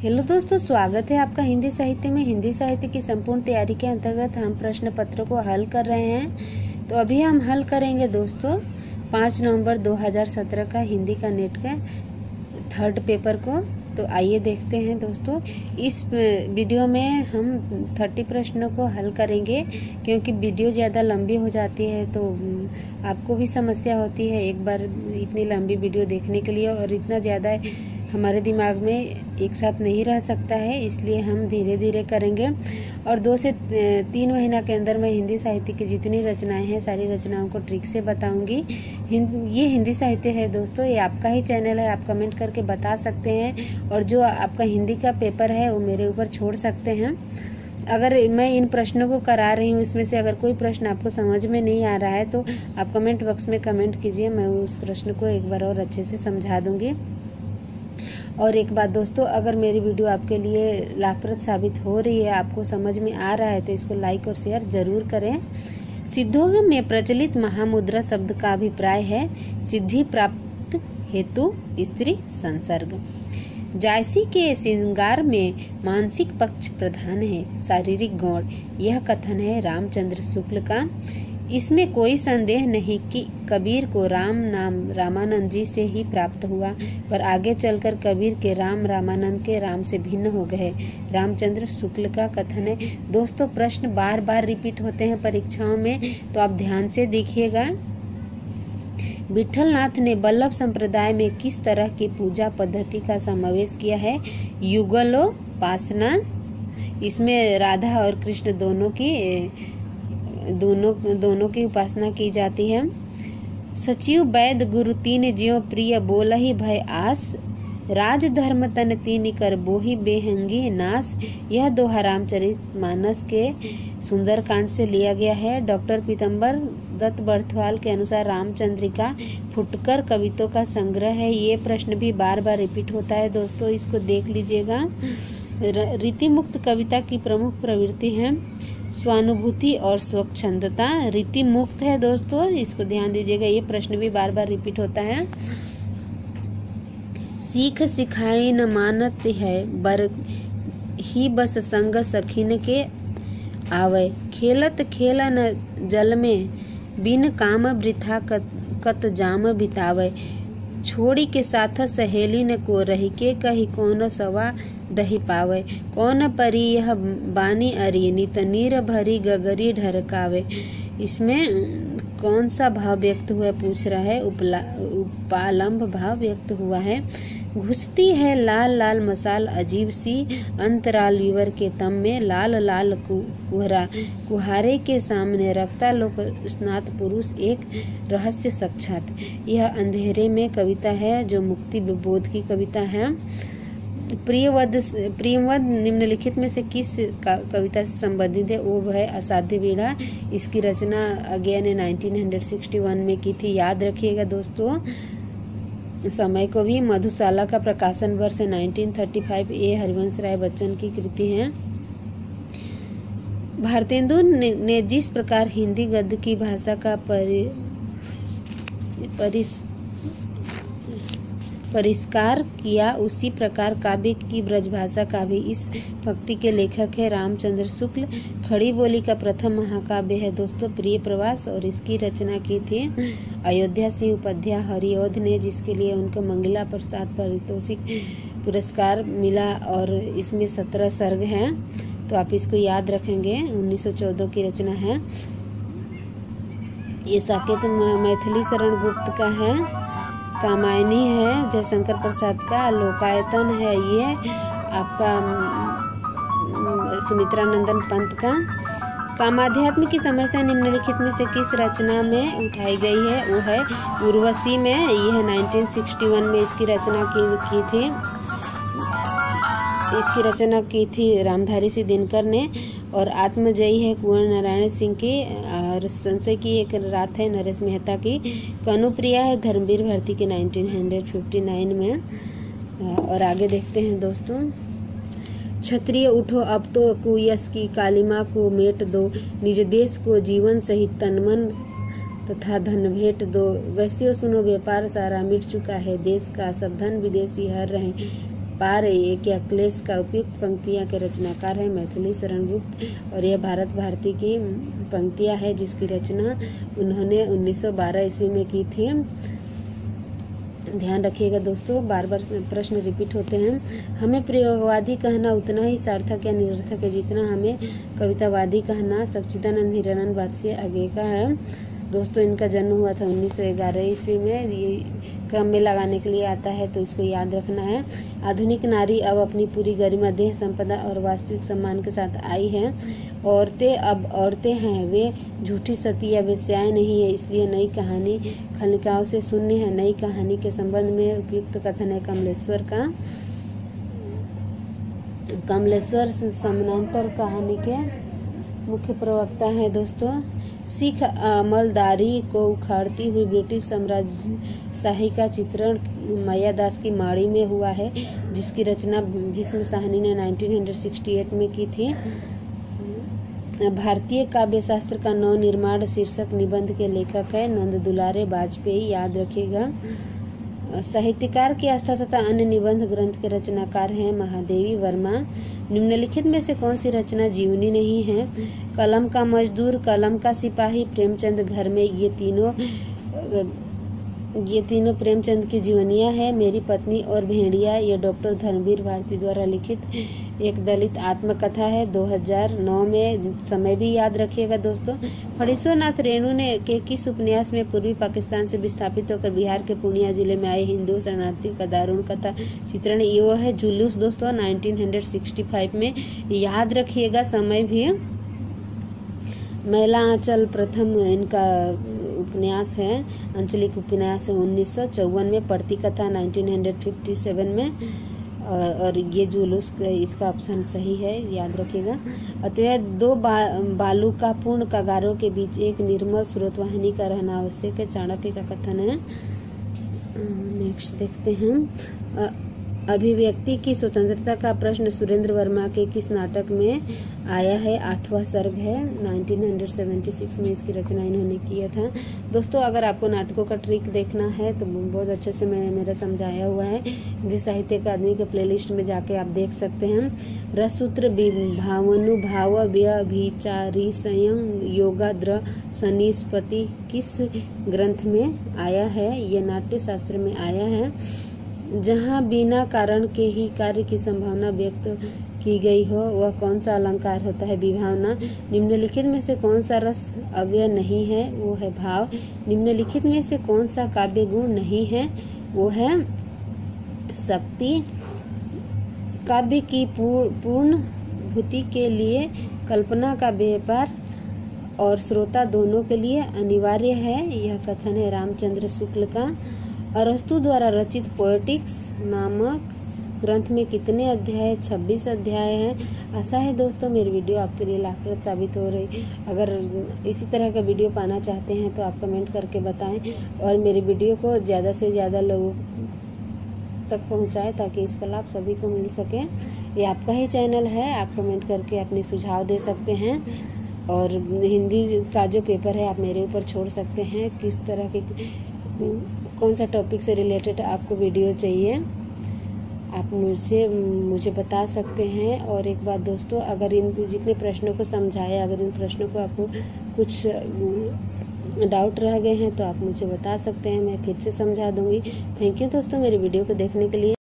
Hello दोस्तों, स्वागत है आपका हिंदी साहित्य में। हिंदी साहित्य की संपूर्ण तैयारी के अंतर्गत हम प्रश्न पत्र को हल कर रहे हैं। तो अभी हम हल करेंगे दोस्तों 5 नवंबर 2017 का हिंदी का नेट का 3rd पेपर को। तो आइए देखते हैं दोस्तों, इस वीडियो में हम 30 प्रश्नों को हल करेंगे, क्योंकि वीडियो ज़्यादा लंबी हो जाती है तो आपको भी समस्या होती है एक बार इतनी लंबी वीडियो देखने के लिए, और इतना ज़्यादा हमारे दिमाग में एक साथ नहीं रह सकता है, इसलिए हम धीरे धीरे करेंगे। और 2 से 3 महीना के अंदर मैं हिंदी साहित्य की जितनी रचनाएं हैं सारी रचनाओं को ट्रिक से बताऊंगी। ये हिंदी साहित्य है दोस्तों, ये आपका ही चैनल है, आप कमेंट करके बता सकते हैं, और जो आपका हिंदी का पेपर है वो मेरे ऊपर छोड़ सकते हैं। अगर मैं इन प्रश्नों को करा रही हूँ, इसमें से अगर कोई प्रश्न आपको समझ में नहीं आ रहा है तो आप कमेंट बॉक्स में कमेंट कीजिए, मैं उस प्रश्न को एक बार और अच्छे से समझा दूंगी। और एक बात दोस्तों, अगर मेरी वीडियो आपके लिए लाभप्रद साबित हो रही है, आपको समझ में आ रहा है, तो इसको लाइक और शेयर जरूर करें। सिद्धों में प्रचलित महामुद्रा शब्द का अभिप्राय है सिद्धि प्राप्त हेतु स्त्री संसर्ग। जायसी के श्रृंगार में मानसिक पक्ष प्रधान है, शारीरिक गौण। यह कथन है रामचंद्र शुक्ल का। इसमें कोई संदेह नहीं कि कबीर को राम नाम रामानंद जी से ही प्राप्त हुआ, पर आगे चलकर कबीर के राम रामानंद के राम से भिन्न हो गए। रामचंद्र शुक्ल का कथन है। दोस्तों, प्रश्न बार बार रिपीट होते हैं परीक्षाओं में, तो आप ध्यान से देखिएगा। विठलनाथ ने वल्लभ संप्रदाय में किस तरह की पूजा पद्धति का समावेश किया है? युगलोपासना। इसमें राधा और कृष्ण दोनों की उपासना की जाती है। सचिव वैद गुरु तीन ज्यों प्रिय बोलहि भय आस, राज धर्म तन तीन कर बोहि बेहंगी नास। यह दोहा रामचरितमानस के सुंदरकांड से लिया गया है। डॉक्टर पीतम्बर दत्त बर्थवाल के अनुसार रामचंद्रिका फुटकर कवितों का संग्रह है। ये प्रश्न भी बार बार रिपीट होता है दोस्तों, इसको देख लीजिएगा। रीति मुक्त कविता की प्रमुख प्रवृत्ति है स्वानुभूति और स्वच्छंदता। रीति मुक्त है दोस्तों, इसको ध्यान दीजिएगा, ये प्रश्न भी बार बार रिपीट होता है। सीख सिखाए न मानत है, बर ही बस संग सखीन के आवे। खेलत खेलन जल में, बिन काम वृथा कत जाम बितावे। छोड़ी के साथ सहेली न को रही के, कही कौन सवा दही पावे। कौन परी यह बानी अरी, नित नीर भरी गगरी ढरकावे। इसमें कौन सा भाव व्यक्त हुआ पूछ रहा है? उपालंब भाव व्यक्त हुआ है। घुसती है लाल लाल मसाल अजीब सी, अंतराल विवर के तम में लाल लाल कुहरा। कुहारे के सामने रखता लोक स्नात पुरुष, एक रहस्य साक्षात। यह अंधेरे में कविता है जो मुक्ति बोध की कविता है। प्रियवद निम्नलिखित में से किस कविता से संबंधित है? वो है असाध्य वीणा। इसकी रचना अगेन ने 1961 में की थी, याद रखिएगा दोस्तों समय को भी। मधुशाला का प्रकाशन वर्ष 1935। ए हरिवंश राय बच्चन की कृति है। भारतेंदु ने जिस प्रकार हिंदी गद्य की भाषा का परिष्कार किया, उसी प्रकार काव्य की ब्रजभाषा का भी इस भक्ति के लेखक है रामचंद्र शुक्ल। खड़ी बोली का प्रथम महाकाव्य है दोस्तों प्रिय प्रवास, और इसकी रचना की थी अयोध्या सिंह उपाध्याय हरिऔध ने, जिसके लिए उनको मंगला प्रसाद पारितोषिक पुरस्कार मिला। और इसमें 17 सर्ग हैं, तो आप इसको याद रखेंगे। 1914 की रचना है। ये साकेत मैथिली शरण गुप्त का है। कामायनी है जयशंकर प्रसाद का। लोकायतन है ये आपका सुमित्रा नंदन पंत का। कामाध्यात्म की समस्या निम्नलिखित में से किस रचना में उठाई गई है? वो है उर्वशी में। यह 1961 में इसकी रचना की थी रामधारी सिंह दिनकर ने। और आत्मजयी है कुंवर नारायण सिंह की। और संशय की एक रात है नरेश मेहता की। कनुप्रिया है धर्मवीर भारती की 1959 में। और आगे देखते हैं दोस्तों। क्षत्रिय उठो अब तो कुयस की कालिमा को मेट दो, निज देश को जीवन सहित तनमन तथा धन भेंट दो। वैश्यों सुनो व्यापार सारा मिट चुका है, देश का सब धन विदेशी हर रहे। पार एक या क्लेश का उपयुक्त पंक्तियां के रचनाकार है मैथिली शरण गुप्त और यह भारत भारती की पंक्तियां है जिसकी रचना उन्होंने 1912 ईस्वी में की थी। ध्यान रखिएगा दोस्तों, बार बार प्रश्न रिपीट होते हैं। हमें प्रयोगवादी कहना उतना ही सार्थक या निरर्थक है जितना हमें कवितावादी कहना। सच्चिदानंद हिरानंद वात्स्य आगे का है। दोस्तों इनका जन्म हुआ था 1911 ईस्वी में। ये क्रम में लगाने के लिए आता है तो इसको याद रखना है। आधुनिक नारी अब अपनी पूरी गरिमा, देह संपदा और वास्तविक सम्मान के साथ आई है। औरतें अब औरतें हैं, वे झूठी सती या वेश्याएं नहीं है। इसलिए नई कहानी खनिकाओं से शून्य है। नई कहानी के संबंध में उपयुक्त कथन है कमलेश्वर का। कमलेश्वर समानांतर कहानी के मुख्य प्रवक्ता है दोस्तों। सिख अमलदारी को उखाड़ती हुई ब्रिटिश साम्राज्यशाही का चित्रण मायादास की माड़ी में हुआ है जिसकी रचना भीष्म साहनी ने 1968 में की थी। भारतीय काव्य शास्त्र का नव निर्माण शीर्षक निबंध के लेखक है नंद दुलारे वाजपेयी, याद रखिएगा। साहित्यकार की आस्था तथा अन्य निबंध ग्रंथ के रचनाकार हैं महादेवी वर्मा। निम्नलिखित में से कौन सी रचना जीवनी नहीं है? कलम का मजदूर, कलम का सिपाही, प्रेमचंद घर में, ये तीनों प्रेमचंद की जीवनियां है। मेरी पत्नी और भेड़िया ये डॉक्टर धर्मवीर भारती द्वारा लिखित एक दलित आत्मकथा है 2009 में। समय भी याद रखिएगा दोस्तों। फणीश्वर नाथ रेणु ने के किस उपन्यास में पूर्वी पाकिस्तान से विस्थापित होकर बिहार के पूर्णिया जिले में आए हिंदू शरणार्थियों का दारुण कथा चित्रण, ये वो है जुलूस दोस्तों 1965 में। याद रखिएगा समय भी। मैला आंचल प्रथम इनका उपन्यास है, आंचलिक उपन्यास है 1954 में। पढ़ती कथा 1957 में। और ये जुलूस इसका ऑप्शन सही है, याद रखिएगा। अतः दो बालू का पूर्ण कगारों के बीच एक निर्मल स्रोतवाहिनी का रहना आवश्यक है, चाणक्य का कथन है। नेक्स्ट देखते हैं। अभिव्यक्ति की स्वतंत्रता का प्रश्न सुरेंद्र वर्मा के किस नाटक में आया है? 8वां सर्ग है, 1976 में इसकी रचना इन्होंने किया था। दोस्तों अगर आपको नाटकों का ट्रिक देखना है तो बहुत अच्छे से मेरा समझाया हुआ है हिंदी साहित्य अकादमी के प्लेलिस्ट में जाके आप देख सकते हैं। रससूत्र भावानुभाव व्यभिचारी संयम योगाद्र सनिस्पति किस ग्रंथ में आया है? यह नाट्य शास्त्र में आया है। जहाँ बिना कारण के ही कार्य की संभावना व्यक्त की गई हो वह कौन सा अलंकार होता है? विभावना। निम्नलिखित में से कौन सा रस अव्यय नहीं है? वो है भाव। निम्नलिखित में से कौन सा काव्य गुण नहीं है? वो है शक्ति। काव्य की पूर्ण भूति के लिए कल्पना का व्यापार और श्रोता दोनों के लिए अनिवार्य है। यह कथन है रामचंद्र शुक्ल का। अरस्तु द्वारा रचित पोएटिक्स नामक ग्रंथ में कितने अध्याय? 26 अध्याय हैं। आशा है दोस्तों मेरी वीडियो आपके लिए लाभप्रद साबित हो रही। अगर इसी तरह का वीडियो पाना चाहते हैं तो आप कमेंट करके बताएं और मेरी वीडियो को ज़्यादा से ज़्यादा लोगों तक पहुंचाएं ताकि इसका लाभ सभी को मिल सके। ये आपका ही चैनल है, आप कमेंट करके अपने सुझाव दे सकते हैं। और हिंदी का जो पेपर है आप मेरे ऊपर छोड़ सकते हैं, किस तरह के कौन सा टॉपिक से रिलेटेड आपको वीडियो चाहिए आप मुझे बता सकते हैं। और एक बात दोस्तों, अगर इन जितने प्रश्नों को समझाया, अगर इन प्रश्नों को आपको कुछ डाउट रह गए हैं तो आप मुझे बता सकते हैं, मैं फिर से समझा दूंगी। थैंक यू दोस्तों मेरी वीडियो को देखने के लिए।